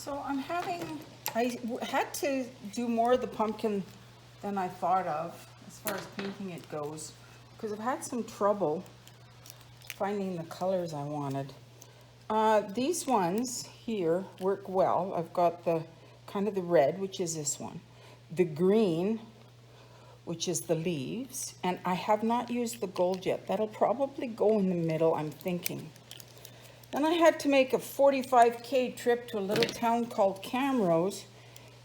So I had to do more of the pumpkin than I thought of as far as painting it goes, because I've had some trouble finding the colors I wanted. These ones here work well. I've got the kind of the red, which is this one, the green, which is the leaves, and I have not used the gold yet. That'll probably go in the middle, I'm thinking. Then I had to make a 45K trip to a little town called Camrose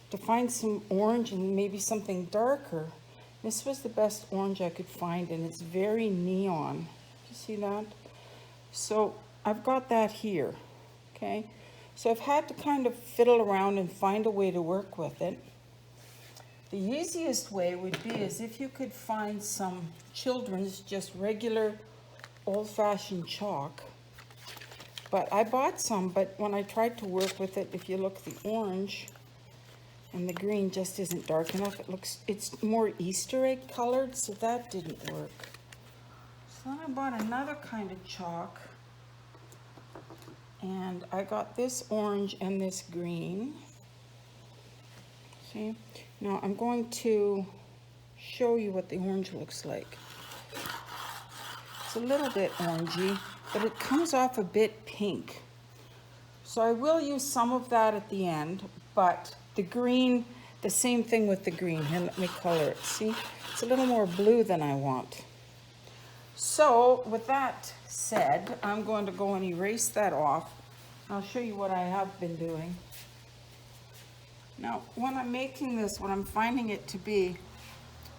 to find some orange and maybe something darker. This was the best orange I could find, and it's very neon. You see that? So I've got that here, okay? So I've had to kind of fiddle around and find a way to work with it. The easiest way would be is if you could find some children's, just regular old-fashioned chalk. But I bought some, but when I tried to work with it, if you look, the orange and the green just isn't dark enough. It's more Easter egg colored, so that didn't work. So then I bought another kind of chalk, and I got this orange and this green. See? Now I'm going to show you what the orange looks like. It's a little bit orangey, but it comes off a bit pink. So I will use some of that at the end, but the green, the same thing with the green. Here, let me color it. See, it's a little more blue than I want. So with that said, I'm going to go and erase that off. I'll show you what I have been doing. Now, when I'm making this, what I'm finding it to be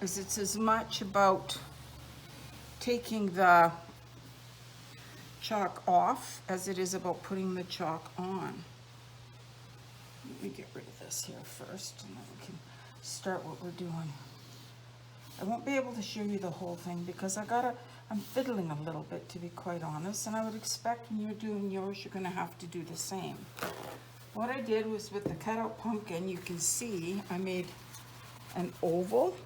is it's as much about taking the chalk off as it is about putting the chalk on. Let me get rid of this here first, and then we can start what we're doing. I won't be able to show you the whole thing because I'm fiddling a little bit, to be quite honest, and I would expect when you're doing yours, you're gonna have to do the same. What I did was with the cutout pumpkin, you can see I made an oval,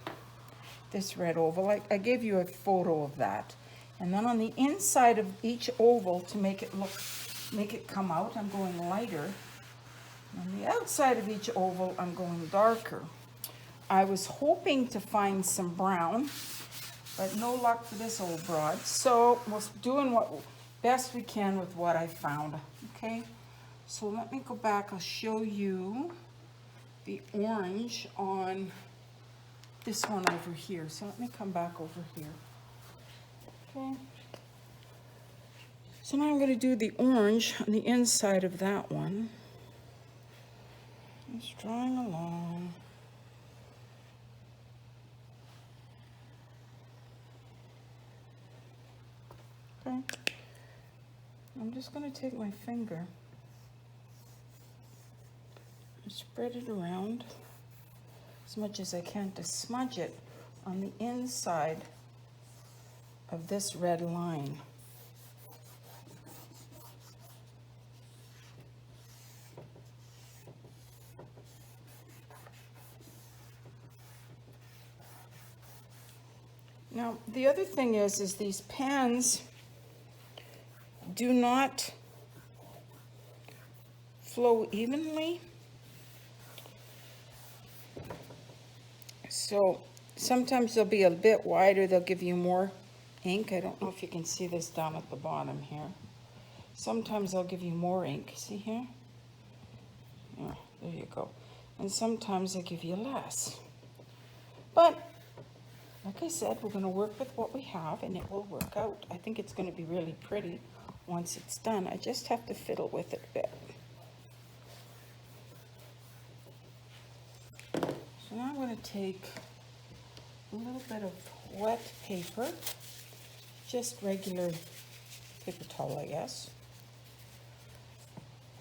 this red oval. I gave you a photo of that. And then on the inside of each oval, to make it come out, I'm going lighter. On the outside of each oval, I'm going darker. I was hoping to find some brown, but no luck for this old broad. So we're doing what best we can with what I found, okay? So let me go back, I'll show you the orange on this one over here. So let me come back over here. Okay. So now I'm going to do the orange on the inside of that one. Just drawing along. Okay. I'm just going to take my finger and spread it around as much as I can to smudge it on the inside of this red line. Now, the other thing is these pans do not flow evenly. So sometimes they'll be a bit wider, they'll give you more ink. I don't know if you can see this down at the bottom here. Sometimes they'll give you more ink. See here? Yeah, there you go. And sometimes they give you less. But like I said, we're going to work with what we have and it will work out. I think it's going to be really pretty once it's done. I just have to fiddle with it a bit. So now I'm going to take a little bit of wet paper, just regular paper towel, I guess.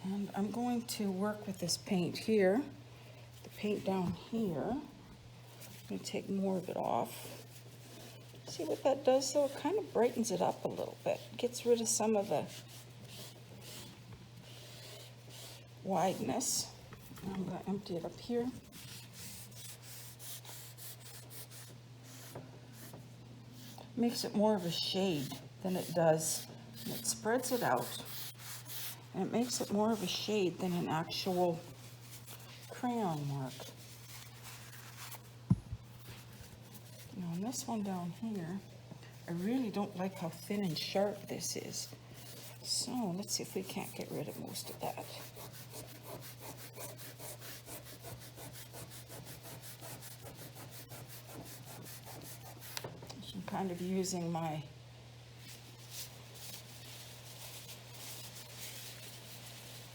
And I'm going to work with this paint here, the paint down here. I'm going to take more of it off. See what that does though? It kind of brightens it up a little bit. Gets rid of some of the wideness. Now I'm going to empty it up here. Makes it more of a shade than it does. And it spreads it out. And it makes it more of a shade than an actual crayon mark. Now on this one down here, I really don't like how thin and sharp this is. So let's see if we can't get rid of most of that. I'm kind of using my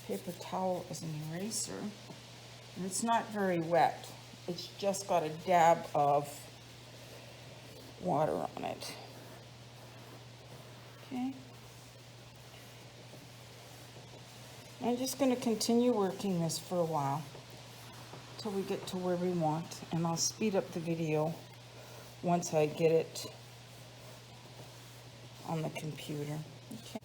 paper towel as an eraser. And it's not very wet. It's just got a dab of water on it. Okay. I'm just going to continue working this for a while till we get to where we want, and I'll speed up the video once I get it on the computer. Okay.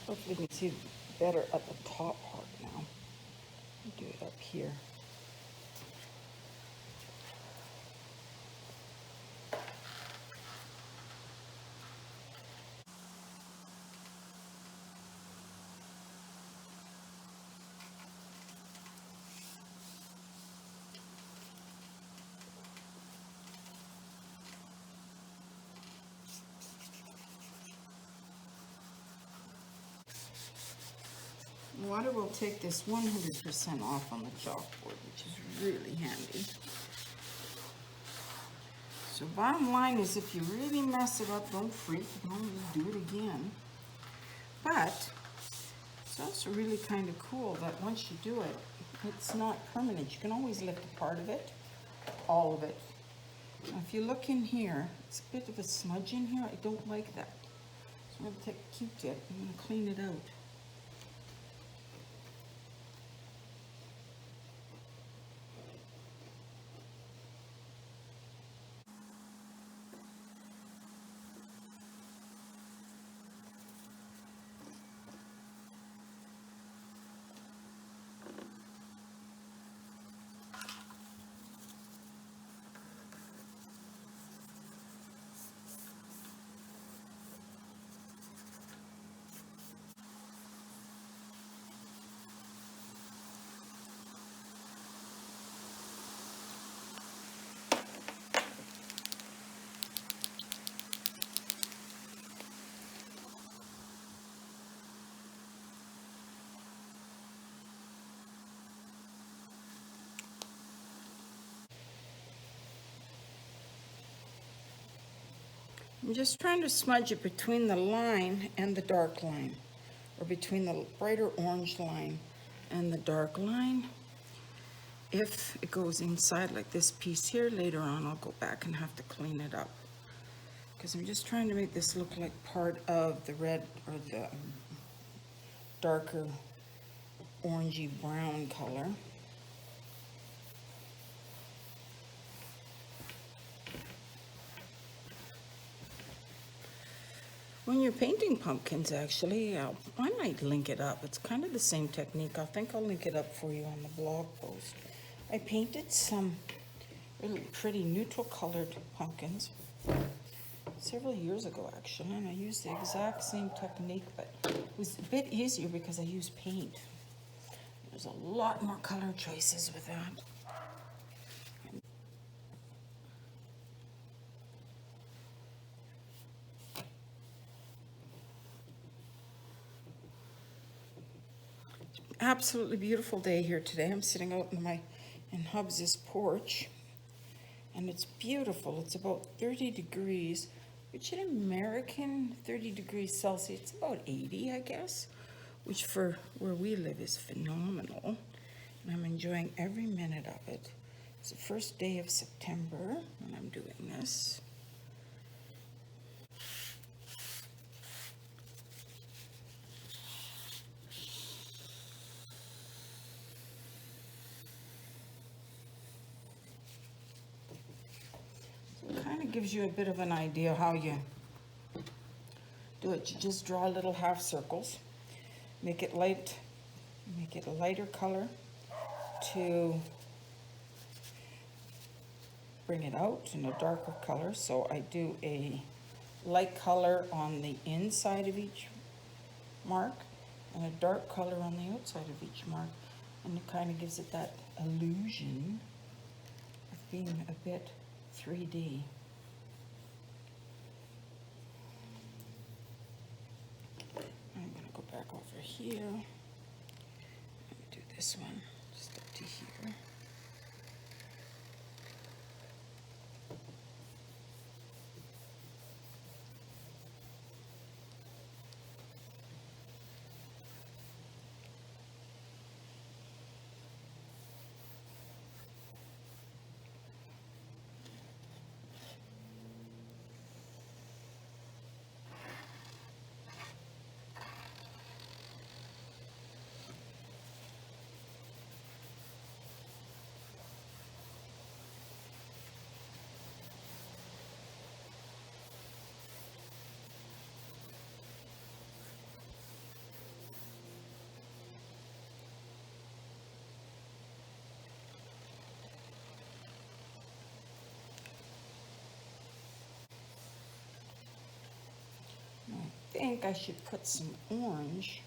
Hopefully you can see better at the top part now. Do it up here. Water will take this 100% off on the chalkboard, which is really handy. So bottom line is, if you really mess it up, don't freak, you can always do it again. But it's also really kind of cool that once you do it, it's not permanent. You can always lift a part of it, all of it. Now, if you look in here, it's a bit of a smudge in here. I don't like that. So I'm going to take a Q-tip and I'm going to clean it out. I'm just trying to smudge it between the line and the dark line, or between the brighter orange line and the dark line. If it goes inside like this piece here, later on I'll go back and have to clean it up, because I'm just trying to make this look like part of the red or the darker orangey brown color. When you're painting pumpkins, actually, I might link it up. It's kind of the same technique. I think I'll link it up for you on the blog post. I painted some really pretty neutral colored pumpkins several years ago, actually, and I used the exact same technique, but it was a bit easier because I used paint. There's a lot more color choices with that. Absolutely beautiful day here today. I'm sitting out in Hubs's porch, and it's beautiful. It's about 30 degrees, which in American 30 degrees Celsius, it's about 80, I guess, which for where we live is phenomenal. And I'm enjoying every minute of it. It's the first day of September when I'm doing this. kind of gives you a bit of an idea how you do it. You just draw little half circles, make it light, make it a lighter color to bring it out in a darker color. So I do a light color on the inside of each mark and a dark color on the outside of each mark, and it kind of gives it that illusion of being a bit 3D. I'm going to go back over here. Let me do this one just up to here. I think I should put some orange